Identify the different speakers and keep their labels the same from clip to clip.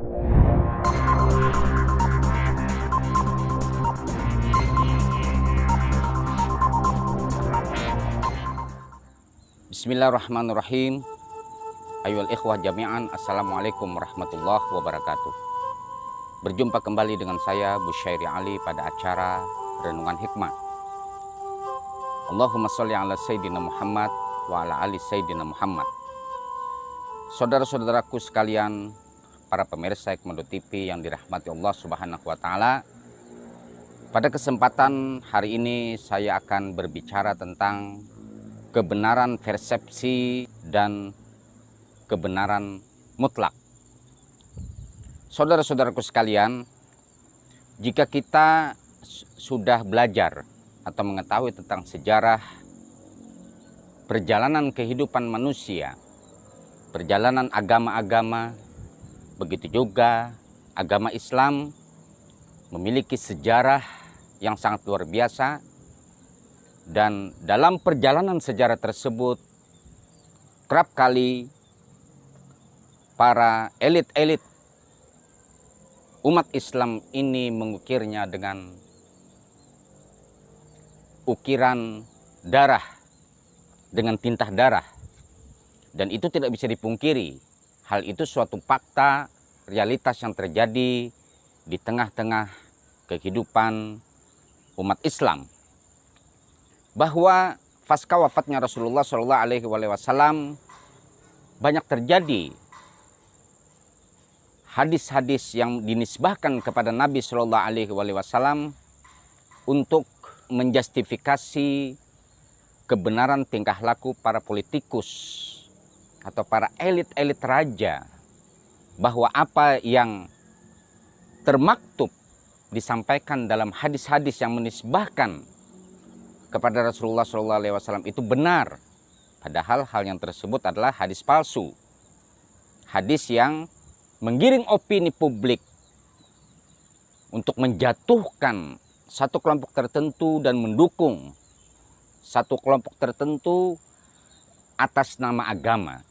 Speaker 1: Bismillahirrahmanirrahim. Ayyuhal ikhwah jami'an, assalamualaikum warahmatullahi wabarakatuh. Berjumpa kembali dengan saya Busyairi Ali pada acara Renungan Hikmah. Allahumma sholli ala Sayyidina Muhammad wa ala ali Sayyidina Muhammad. Saudara-saudaraku sekalian, para pemirsa Hikmah TV yang dirahmati Allah Subhanahu wa taala. Pada kesempatan hari ini saya akan berbicara tentang kebenaran persepsi dan kebenaran mutlak. Saudara-saudaraku sekalian, jika kita sudah belajar atau mengetahui tentang sejarah perjalanan kehidupan manusia, perjalanan agama-agama, begitu juga agama Islam memiliki sejarah yang sangat luar biasa. Dan dalam perjalanan sejarah tersebut, kerap kali para elit-elit umat Islam ini mengukirnya dengan ukiran darah, dengan tinta darah. Dan itu tidak bisa dipungkiri. Hal itu suatu fakta, realitas yang terjadi di tengah-tengah kehidupan umat Islam. Bahwa pasca wafatnya Rasulullah SAW banyak terjadi hadis-hadis yang dinisbahkan kepada Nabi SAW untuk menjustifikasi kebenaran tingkah laku para politikus atau para elit-elit raja, bahwa apa yang termaktub disampaikan dalam hadis-hadis yang menisbahkan kepada Rasulullah SAW itu benar. Padahal hal yang tersebut adalah hadis palsu. Hadis yang menggiring opini publik untuk menjatuhkan satu kelompok tertentu dan mendukung satu kelompok tertentu atas nama agama.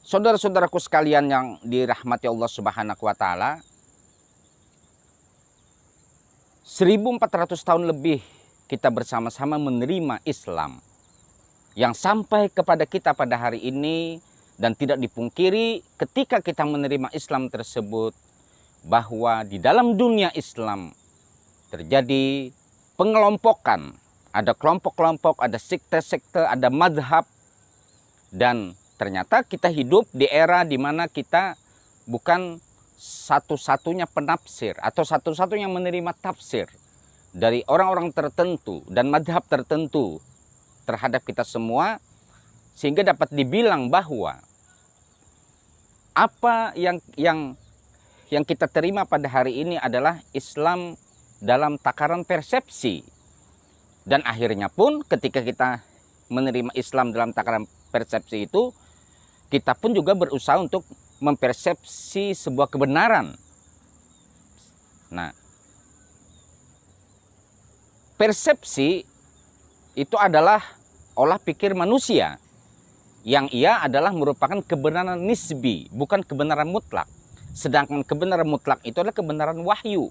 Speaker 1: Saudara-saudaraku sekalian yang dirahmati Allah Subhanahu wa taala, 1400 tahun lebih kita bersama-sama menerima Islam yang sampai kepada kita pada hari ini. Dan tidak dipungkiri ketika kita menerima Islam tersebut, bahwa di dalam dunia Islam terjadi pengelompokan. Ada kelompok-kelompok, ada sekte-sekte, ada madhab. Dan ternyata kita hidup di era di mana kita bukan satu-satunya penafsir atau satu-satunya menerima tafsir dari orang-orang tertentu dan madhab tertentu terhadap kita semua, sehingga dapat dibilang bahwa apa yang kita terima pada hari ini adalah Islam dalam takaran persepsi. Dan akhirnya pun ketika kita menerima Islam dalam takaran persepsi itu, kita pun juga berusaha untuk mempersepsi sebuah kebenaran. Nah, persepsi itu adalah olah pikir manusia, yang ia adalah merupakan kebenaran nisbi, bukan kebenaran mutlak. Sedangkan kebenaran mutlak itu adalah kebenaran wahyu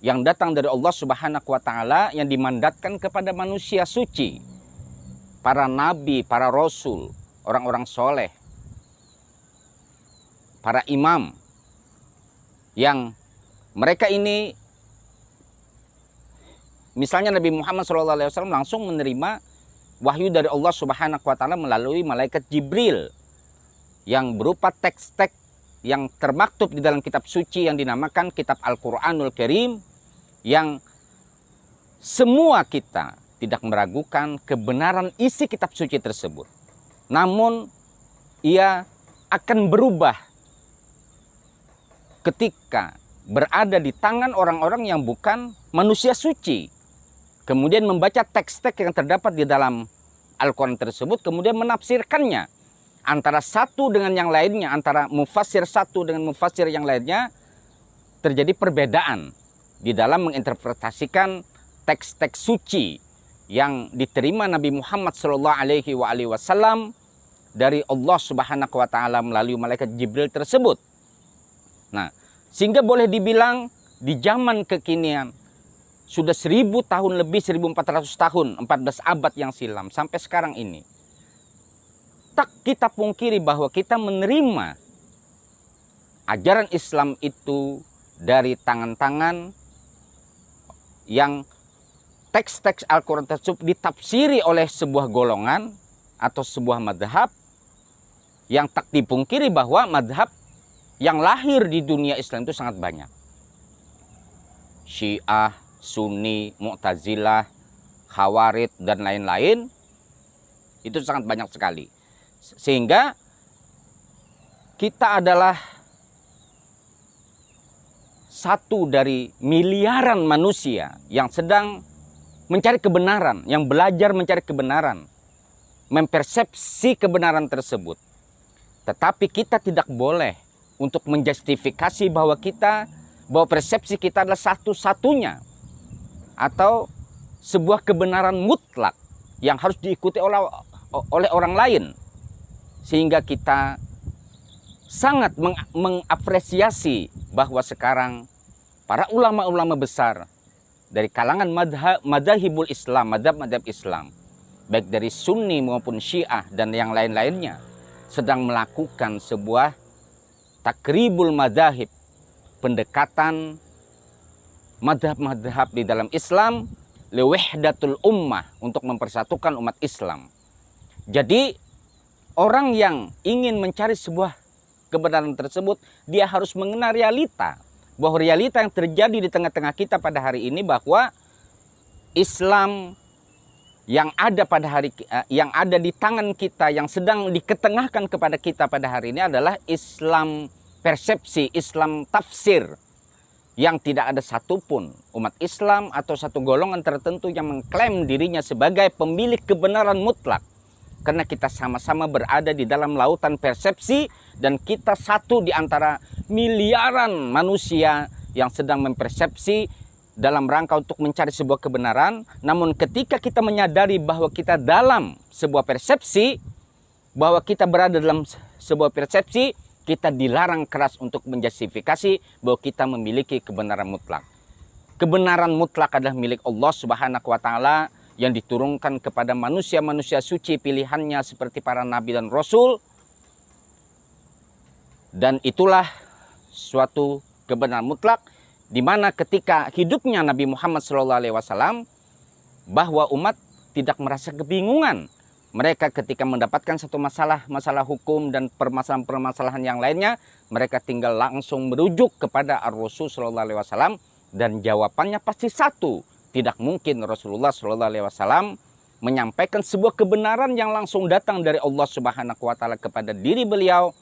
Speaker 1: yang datang dari Allah Subhanahu wa taala, yang dimandatkan kepada manusia suci, para nabi, para rasul, orang-orang soleh, para imam, yang mereka ini, misalnya Nabi Muhammad SAW langsung menerima wahyu dari Allah Subhanahu wa taala melalui malaikat Jibril, yang berupa teks-teks yang termaktub di dalam kitab suci yang dinamakan kitab Al-Quranul Karim, yang semua kita tidak meragukan kebenaran isi kitab suci tersebut. Namun ia akan berubah ketika berada di tangan orang-orang yang bukan manusia suci, kemudian membaca teks-teks yang terdapat di dalam Al-Quran tersebut, kemudian menafsirkannya antara satu dengan yang lainnya, antara mufassir satu dengan mufassir yang lainnya, terjadi perbedaan di dalam menginterpretasikan teks-teks suci yang diterima Nabi Muhammad SAW dari Allah Subhanahu wa taala melalui malaikat Jibril tersebut. Nah, sehingga boleh dibilang di zaman kekinian sudah 1000 tahun lebih, 1400 tahun, 14 abad yang silam sampai sekarang ini. Tak kita pungkiri bahwa kita menerima ajaran Islam itu dari tangan-tangan yang teks-teks Al-Quran tersebut ditafsiri oleh sebuah golongan atau sebuah madhab, yang tak dipungkiri bahwa madhab yang lahir di dunia Islam itu sangat banyak. Syiah, Sunni, Mu'tazilah, Khawarid, dan lain-lain, itu sangat banyak sekali. Sehingga kita adalah satu dari miliaran manusia yang sedang mencari kebenaran, yang belajar mencari kebenaran, mempersepsi kebenaran tersebut. Tetapi kita tidak boleh untuk menjustifikasi bahwa persepsi kita adalah satu-satunya atau sebuah kebenaran mutlak yang harus diikuti oleh orang lain. Sehingga kita sangat mengapresiasi bahwa sekarang para ulama-ulama besar dari kalangan madhahibul Islam, madhab-madhab Islam, baik dari Sunni maupun Syiah dan yang lain-lainnya, sedang melakukan sebuah takribul madhahib, pendekatan madhab-madhab di dalam Islam, liwahdatul ummah, untuk mempersatukan umat Islam. Jadi orang yang ingin mencari sebuah kebenaran tersebut, dia harus mengenal realita. Bahwa realita yang terjadi di tengah-tengah kita pada hari ini, bahwa Islam yang ada di tangan kita, yang sedang diketengahkan kepada kita pada hari ini adalah Islam persepsi, Islam tafsir, yang tidak ada satupun umat Islam atau satu golongan tertentu yang mengklaim dirinya sebagai pemilik kebenaran mutlak. Karena kita sama-sama berada di dalam lautan persepsi, dan kita satu di antara miliaran manusia yang sedang mempersepsi dalam rangka untuk mencari sebuah kebenaran. Namun ketika kita menyadari bahwa kita dalam sebuah persepsi, bahwa kita berada dalam sebuah persepsi, kita dilarang keras untuk menjustifikasi bahwa kita memiliki kebenaran mutlak. Kebenaran mutlak adalah milik Allah Subhanahu wa Ta'ala, yang diturunkan kepada manusia-manusia suci pilihannya seperti para nabi dan rasul. Dan itulah suatu kebenaran mutlak, di mana ketika hidupnya Nabi Muhammad SAW, bahwa umat tidak merasa kebingungan. Mereka ketika mendapatkan satu masalah hukum dan permasalahan-permasalahan yang lainnya, mereka tinggal langsung merujuk kepada Ar-Rasul SAW, dan jawabannya pasti satu. Tidak mungkin Rasulullah SAW menyampaikan sebuah kebenaran yang langsung datang dari Allah Subhanahu wa Ta'ala kepada diri beliau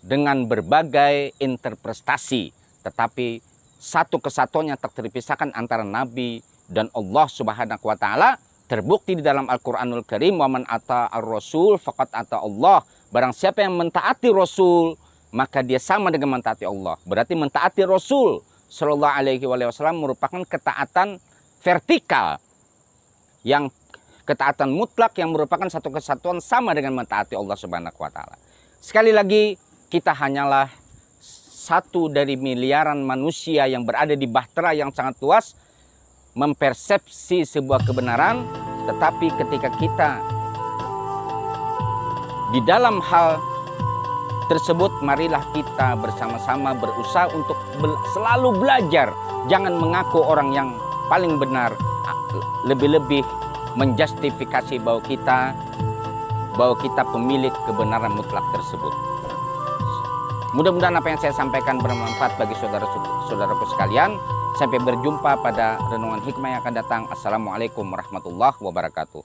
Speaker 1: dengan berbagai interpretasi. Tetapi satu kesatuannya tak terpisahkan antara Nabi dan Allah Subhanahu wa Ta'ala. Terbukti di dalam Al-Quranul Karim, wa man ata ar-rasul faqad ata Allah. Barang siapa yang mentaati Rasul, maka dia sama dengan mentaati Allah. Berarti mentaati Rasul Sallallahu Alaihi Wasallam merupakan ketaatan vertikal, yang ketaatan mutlak, yang merupakan satu kesatuan sama dengan mentaati Allah Subhanahu wa Ta'ala. Sekali lagi, kita hanyalah satu dari miliaran manusia yang berada di bahtera yang sangat luas, mempersepsi sebuah kebenaran. Tetapi ketika kita di dalam hal tersebut, marilah kita bersama-sama berusaha untuk selalu belajar. Jangan mengaku orang yang paling benar, lebih-lebih menjustifikasi bahwa kita pemilik kebenaran mutlak tersebut. Mudah-mudahan apa yang saya sampaikan bermanfaat bagi saudara-saudaraku sekalian. Sampai berjumpa pada renungan hikmah yang akan datang. Assalamualaikum warahmatullahi wabarakatuh.